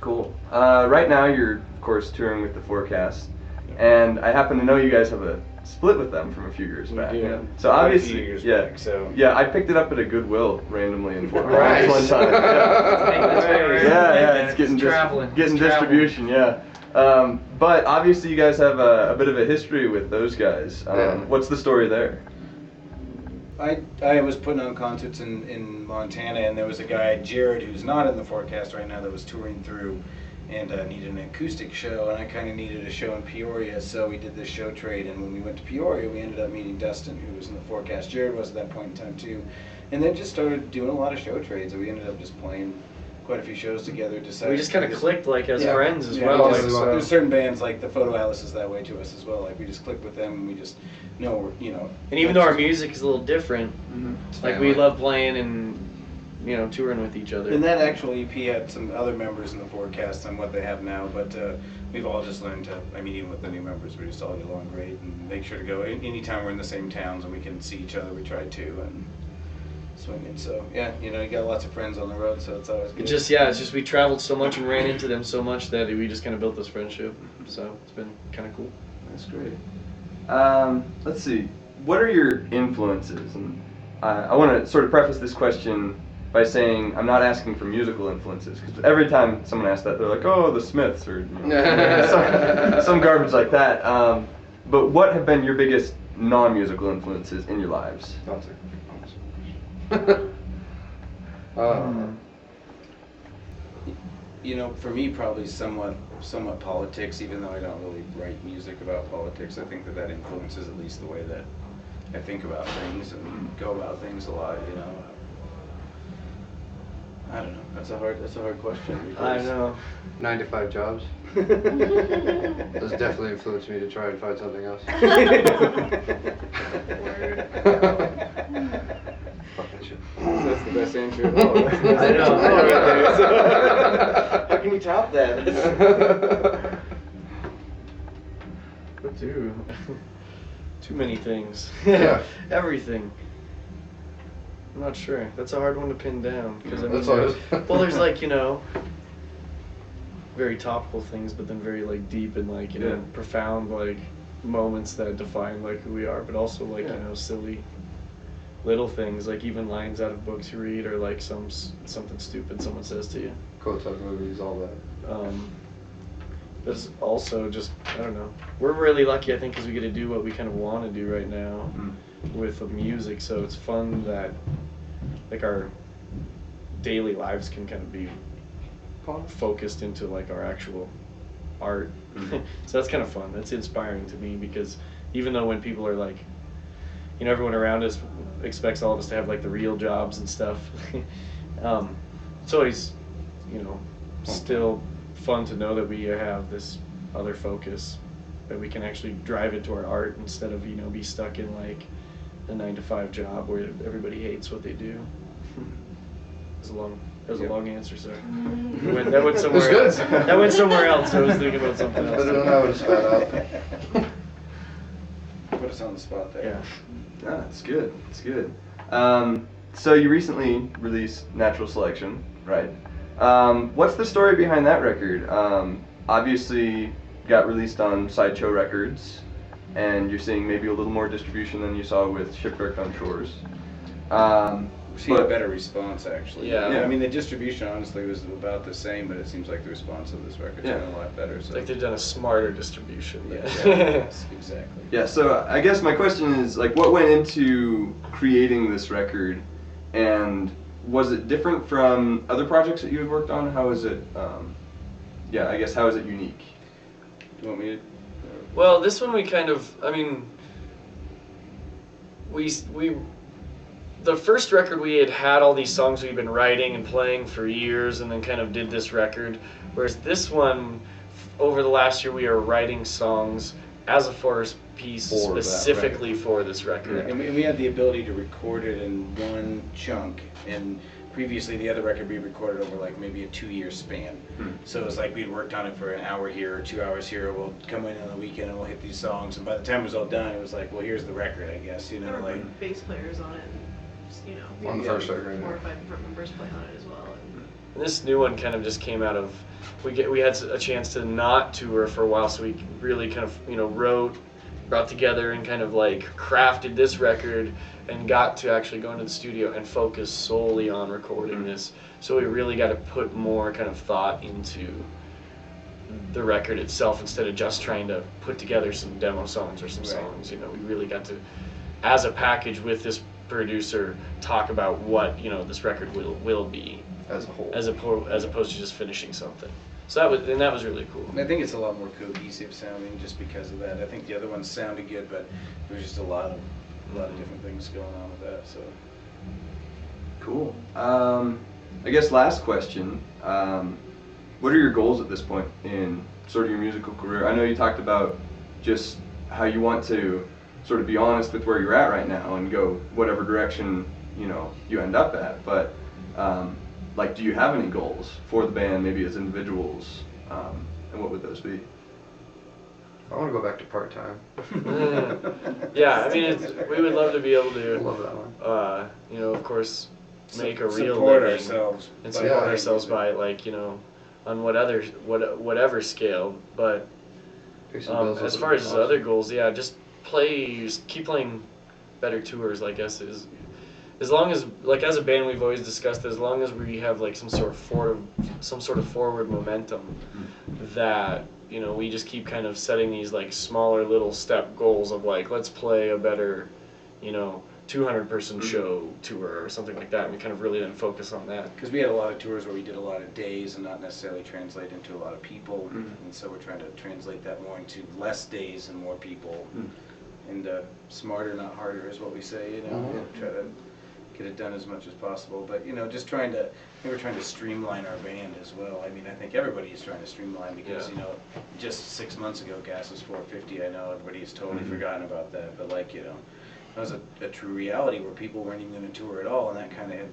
Cool. Right now you're, of course, touring with the Forecast, and I happen to know you guys have a split with them from a few years back. Yeah. So obviously, years yeah. back, so. Yeah, I picked it up at a Goodwill randomly in Fort Nice. Collins one time. Yeah, it's getting traveling. getting distribution. Yeah. But obviously you guys have a bit of a history with those guys. What's the story there? I was putting on concerts in Montana, and there was a guy, Jared, who's not in the Forecast right now, that was touring through and needed an acoustic show, and I kind of needed a show in Peoria, so we did this show trade, and when we went to Peoria, we ended up meeting Dustin, who was in the Forecast. Jared was at that point in time too, and then just started doing a lot of show trades, and we ended up just playing quite a few shows together. We just kind of clicked like as friends as Yeah, well. because Like, so. There's certain bands like the Photo Alice is that way to us as well. Like we just click with them and we just know we're, you know. And even though our music is a little different, like we family. love playing and touring with each other. And that actual EP had some other members in the Forecast than what they have now, but we've all just learned to, I mean, even with the new members, we just all get along great and make sure to go anytime we're in the same towns and we can see each other, we try to, and swinging. So yeah, you got lots of friends on the road, so it's always good. It's just we traveled so much and ran into them so much that we just kind of built this friendship. So it's been kind of cool. That's great. Let's see. What are your influences? And I want to sort of preface this question by saying I'm not asking for musical influences, because every time someone asks that, they're like, "Oh, the Smiths," or some garbage like that. But what have been your biggest non-musical influences in your lives? For me, probably somewhat politics, even though I don't really write music about politics. I think that influences at least the way that I think about things and go about things a lot, I don't know. That's a hard question. I know. 9 to 5 jobs. Those definitely influenced me to try and find something else. That's the best answer of all. I know. How can you top that? What do? Too many things. Yeah. Everything. I'm not sure. That's a hard one to pin down because That's all it is. well, there's like very topical things, but then very like deep and like profound like moments that define like who we are, but also like silly little things, like even lines out of books you read, or like something stupid someone says to you. Quotes out of movies, all that. There's also just, I don't know. We're really lucky, I think, because we get to do what we kind of want to do right now with the music. So it's fun that like our daily lives can kind of be focused into like our actual art. So that's kind of fun. That's inspiring to me, because even though when people are like, everyone around us expects all of us to have like the real jobs and stuff, it's always, still fun to know that we have this other focus, that we can actually drive into our art instead of be stuck in like a 9 to 5 job where everybody hates what they do. That was a long answer, sir. That went somewhere else. That went somewhere else. I was thinking about something else. I don't know how to spat out. Put us on the spot there. Yeah. Ah, it's good. It's good. So you recently released Natural Selection, right? What's the story behind that record? Obviously got released on Sideshow Records, and you're seeing maybe a little more distribution than you saw with Shipwrecked on Shores. We've seen a better response, actually. Yeah. I mean, the distribution honestly was about the same, but it seems like the response of this record's been a lot better. So. Like they've done a smarter distribution. Yes, exactly. Yeah, so I guess my question is, like, what went into creating this record, and was it different from other projects that you had worked on? How is it, I guess, how is it unique? Do you want me to? Well, this one we kind of, the first record we had all these songs we'd been writing and playing for years, and then kind of did this record, whereas this one, over the last year, we are writing songs as a forest piece specifically for this record. And we had the ability to record it in one chunk, and previously the other record we recorded over like maybe a 2-year span. So it was like we'd worked on it for an hour here or 2 hours here. We'll come in on the weekend and we'll hit these songs, and by the time it was all done, it was like, well, here's the record, I guess. There were bass players on it. We On the had first record, 4 or 5 different members play on it as well. And this new one kind of just came out of, we had a chance to not tour for a while, so we really kind of, you know, wrote, brought together and kind of like crafted this record and got to actually go into the studio and focus solely on recording this. So we really got to put more kind of thought into the record itself instead of just trying to put together some demo songs or some songs. You know, we really got to, as a package with this producer, talk about what, you know, this record will be As a whole. as opposed to just finishing something. So that was really cool. I think it's a lot more cohesive sounding just because of that. I think the other ones sounded good, but there was just a lot of different things going on with that. So Cool. I guess last question. What are your goals at this point in sort of your musical career? I know you talked about just how you want to sort of be honest with where you're at right now and go whatever direction, you know, you end up at. But like, do you have any goals for the band, maybe as individuals, and what would those be? I want to go back to part-time. Yeah, I mean, we would love to be able I love that one. to, you know, of course, make a real support living ourselves and by support playing ourselves music. by, like, you know, on whatever scale. But Pay some bills as would far be as awesome. other goals, yeah, just keep playing better tours, I guess, is as long as, like, as a band, we've always discussed, as long as we have like some sort of forward momentum, that, you know, we just keep kind of setting these like smaller little step goals of like, let's play a better, you know, 200-person show tour or something like that, and we kind of really then focus on that. Because we had a lot of tours where we did a lot of days and not necessarily translate into a lot of people, Mm. and so we're trying to translate that more into less days and more people, Mm. and smarter, not harder, is what we say. You know, Mhm. try to get it done as much as possible. But you know, just trying to, I think we're trying to streamline our band as well. I mean, I think everybody is trying to streamline because Yeah. you know, just 6 months ago, gas was $4.50. I know everybody's totally Mhm. forgotten about that, but like, you know, that was a true reality where people weren't even going to tour at all, and that kind of had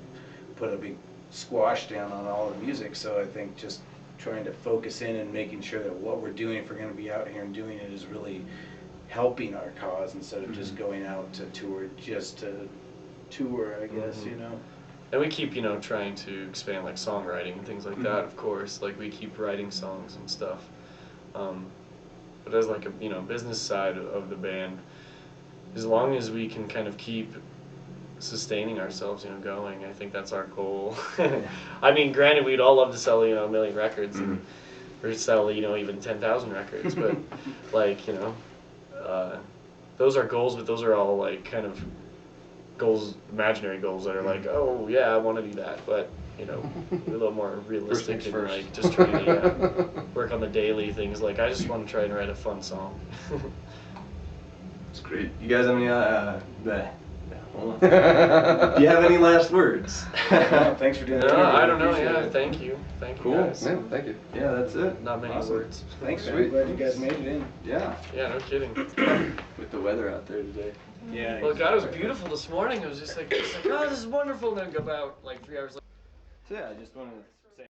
put a big squash down on all the music. So I think just trying to focus in and making sure that what we're doing, if we're going to be out here and doing it, is really helping our cause instead of just going out to tour just to tour, I guess, you know. And we keep, you know, trying to expand like songwriting and things like that, of course. Like, we keep writing songs and stuff. But as like a, you know, business side of the band, as long as we can kind of keep sustaining ourselves, you know, going, I think that's our goal. I mean, granted, we'd all love to sell, you know, 1 million records and, or sell, you know, even 10,000 records, but like, you know, those are goals, but those are all like kind of goals, imaginary goals that are like, oh yeah, I want to do that, but you know, a little more realistic things and first. like just trying to work on the daily things. Like, I just want to try and write a fun song. It's great. You guys have any hold on. Do you have any last words? Well, thanks for doing No, that. I don't know. Appreciate Yeah, it. thank you Cool. guys. Yeah, thank you. Yeah, that's it. Not many Awesome. words. Thanks, man. Sweet. Glad you guys made it in. Yeah. Yeah, no kidding. With the weather out there today. Yeah. Well, God, it was beautiful this morning. It was just like, oh, this is wonderful. And then go about like 3 hours later. So yeah, I just wanted to